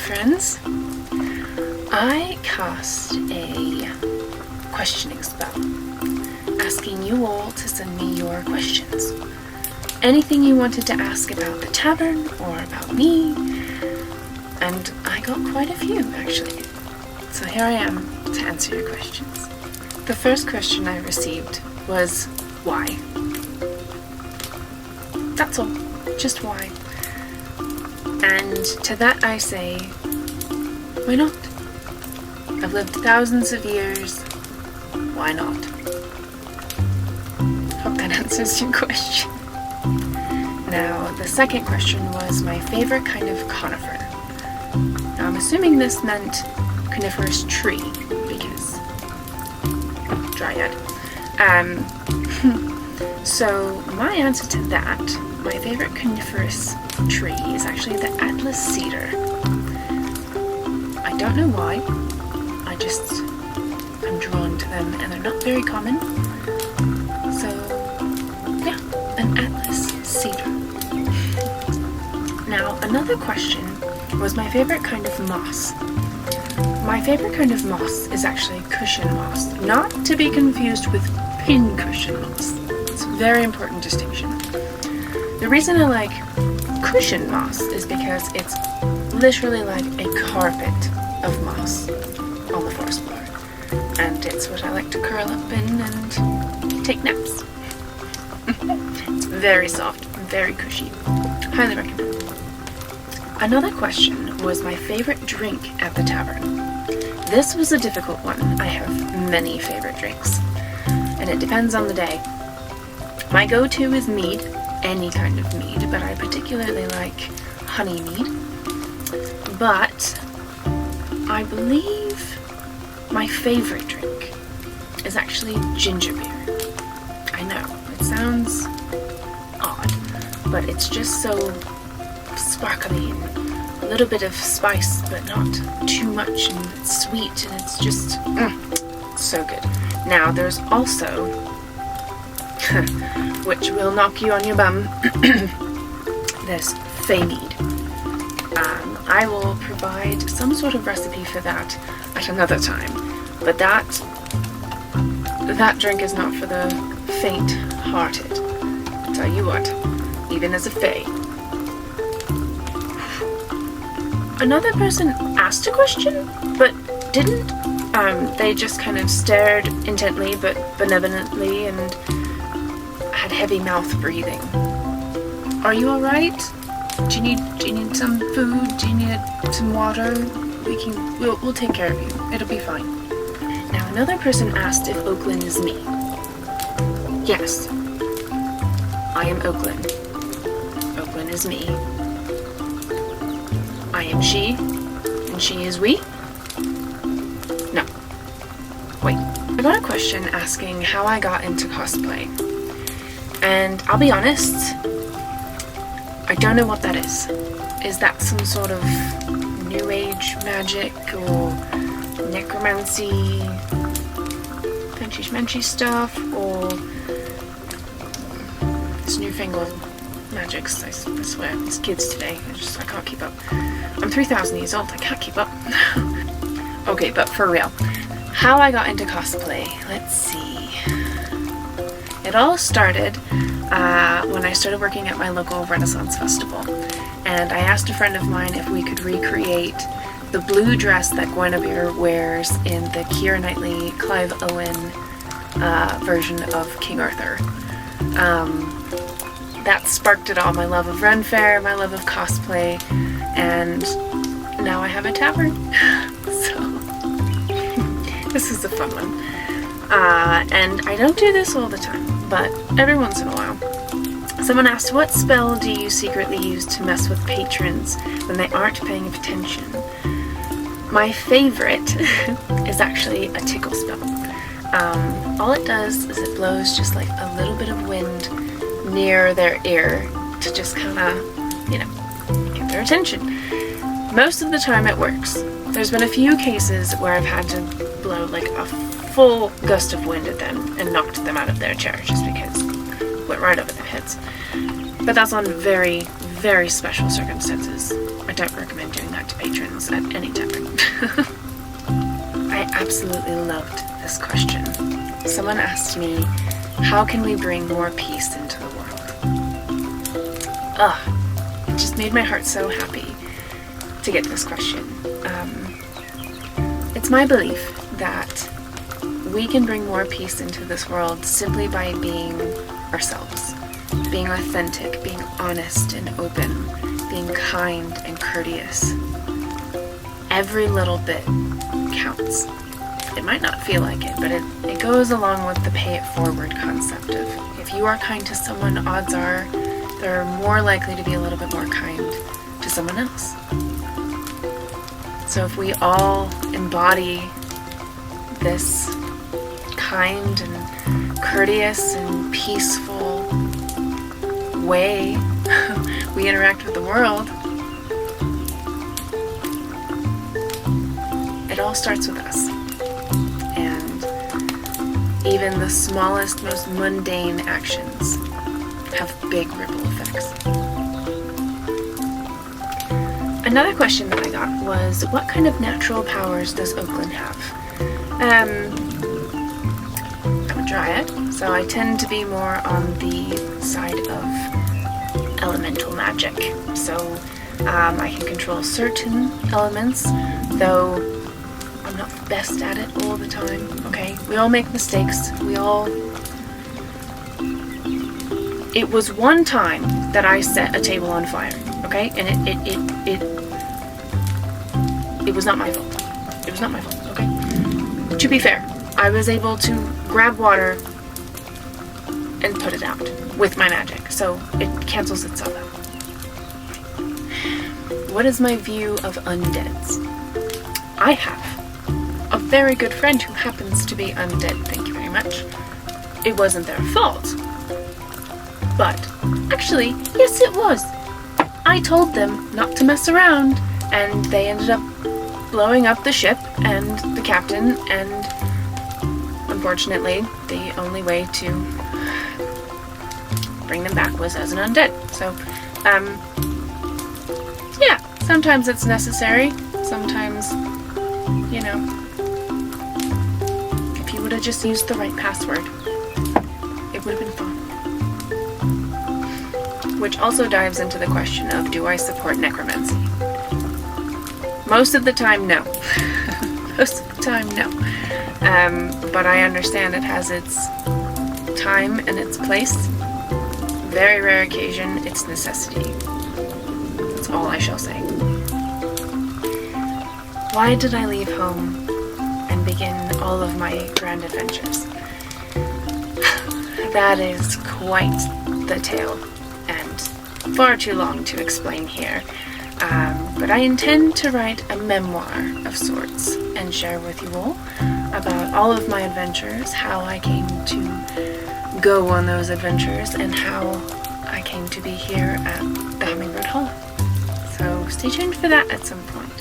friends. I cast a questioning spell, asking you all to send me your questions. Anything you wanted to ask about the tavern or about me, and I got quite a few actually. So here I am to answer your questions. The first question I received was, why? That's all, just why. And to that I say, why not? I've lived thousands of years, why not? Hope that answers your question. Now, the second question was my favorite kind of conifer. Now, I'm assuming this meant coniferous tree, because dryad. So my answer to that, my favorite coniferous tree is actually the Atlas cedar. I don't know why, I'm drawn to them and they're not very common. So yeah, an Atlas cedar. Now another question was my favorite kind of moss. My favorite kind of moss is actually cushion moss, not to be confused with pin cushion moss. It's a very important distinction. The reason I like cushion moss is because it's literally like a carpet of moss on the forest floor. And it's what I like to curl up in and take naps. It's very soft and very cushy. Highly recommend. Another question was my favorite drink at the tavern. This was a difficult one. I have many favorite drinks, and it depends on the day. My go-to is mead, any kind of mead, but I particularly like honey mead. But I believe my favorite drink is actually ginger beer. I know, it sounds odd, but it's just so sparkly and a little bit of spice, but not too much, and it's sweet, and it's just so good. Now there's also, which will knock you on your bum, this fey mead. I will provide some sort of recipe for that at another time, but that drink is not for the faint-hearted. I'll tell you what, even as a fae. Another person asked a question, but didn't. They just kind of stared intently but benevolently and had heavy mouth breathing. Are you alright? Do you need some food? Do you need some water? We'll take care of you. It'll be fine. Now another person asked if Oaklynn is me. Yes, I am Oaklynn. Oaklynn is me. I am she, and she is we? No. Wait. I got a question asking how I got into cosplay. And I'll be honest, I don't know what that is. Is that some sort of new age magic or necromancy, pinchy-schmenchy stuff, or this newfangled magics? I swear, these kids today, I can't keep up. I'm 3,000 years old, I can't keep up. Okay, but for real, how I got into cosplay, let's see. It all started when I started working at my local Renaissance festival, and I asked a friend of mine if we could recreate the blue dress that Guinevere wears in the Keira Knightley, Clive Owen version of King Arthur. That sparked it all, my love of Ren Fair, my love of cosplay, and now I have a tavern. So this is a fun one. And I don't do this all the time, but every once in a while. Someone asked, what spell do you secretly use to mess with patrons when they aren't paying attention? My favorite is actually a tickle spell. All it does is it blows just like a little bit of wind near their ear to just kind of, get their attention. Most of the time it works. There's been a few cases where I've had to blow like a full gust of wind at them and knocked them out of their chair just because it went right over their heads. But that's on very, very special circumstances. I don't recommend doing that to patrons at any tavern. I absolutely loved this question. Someone asked me, how can we bring more peace into the world? It just made my heart so happy to get this question. It's my belief that we can bring more peace into this world simply by being ourselves, being authentic, being honest and open, being kind and courteous. Every little bit counts. It might not feel like it, but it goes along with the pay it forward concept of if you are kind to someone, odds are they're more likely to be a little bit more kind to someone else. So if we all embody this kind and courteous and peaceful way we interact with the world, it all starts with us. And even the smallest, most mundane actions have big ripple effects. Another question that I got was, what kind of natural powers does Oaklynn have? I'm a dryad, so I tend to be more on the side of elemental magic. So I can control certain elements, though I'm not the best at it all the time, okay? We all make mistakes. It was one time that I set a table on fire, okay? And it was not my fault. It was not my fault, okay? To be fair, I was able to grab water and put it out with my magic, so it cancels itself out. What is my view of undeads? I have a very good friend who happens to be undead, thank you very much. It wasn't their fault. But, actually, yes it was. I told them not to mess around, and they ended up blowing up the ship and the captain, and unfortunately, the only way to bring them back was as an undead. So, yeah, sometimes it's necessary. Sometimes, you know, if you would have just used the right password, it would have been fun. Which also dives into the question of, do I support necromancy? Most of the time, no. Most of the time, no. But I understand it has its time and its place. Very rare occasion, it's necessity. That's all I shall say. Why did I leave home and begin all of my grand adventures? That is quite the tale, and far too long to explain here. But I intend to write a memoir of sorts and share with you all about all of my adventures, how I came to go on those adventures, and how I came to be here at the Hummingbird Hollow. So stay tuned for that at some point.